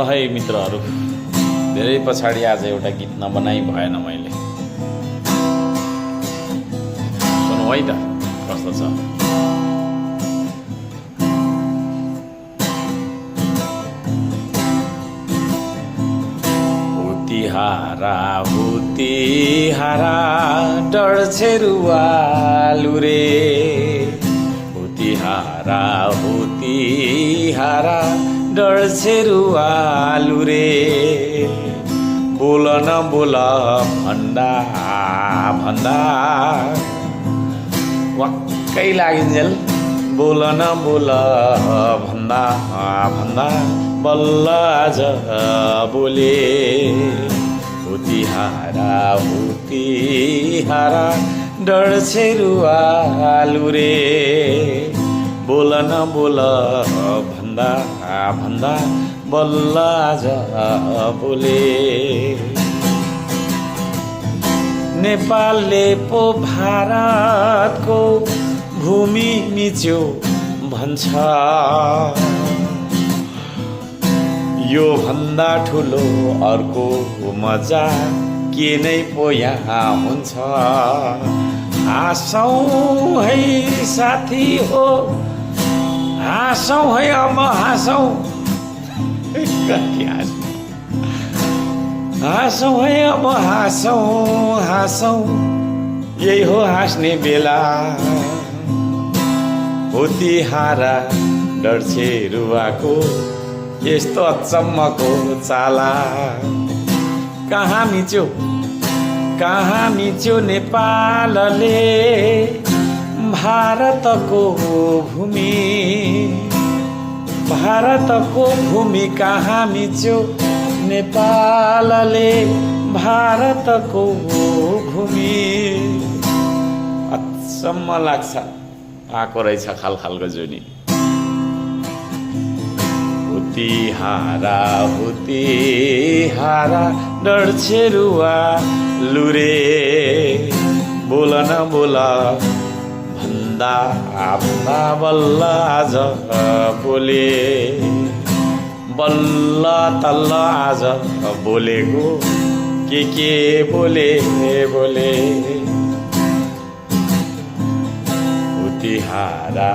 है मित्रहरू, धेरै पछाडि आज एउटा गीत नबनाई भएन मैले। सुनौ है त कस्तो छ। हुतिहारा डढ्छेरुवालु रे, हुतिहारा डढ्छेरुवालु रे, बोल न बोल भन्दा भन्दा वाक्कै लागिन्जेल, बोल न बोल भन्दा भन्दा बल्ल आज बोले। हुतिहारा डढ्छेरुवालु रे, बोल न बोल भन्दा भन्दा बल्ल आज बोले। नेपालले पो भारतको भूमि मिच्यो भन्छ, यो भन्दा ठुलो अर्को मजा के नै पो यहाँ हुन्छ। हाँसौँ है साथी हो, हाँसौँ है अब हाँसौँ, हाँसौँ है अब हाँसौँ हाँसौँ, यही हो हाँस्ने बेला। हुतिहारा डढ्छेरुवाको यस्तो अचम्मको चाला, कहाँ मिच्यो नेपालले भारतको भूमि, भारतको भूमि कहाँ मिच्यो नेपालले भारतको भूमि। अचम्म लाग्छ, आएको रहेछ खालखालको जुनी। हुतिहारा डढ्छेरुवालु रे, बोल न बोल भन्दा भन्दा बल्ल आज बोले। बल्ल तल्ल आज बोलेको के बोले बोले। हुतिहारा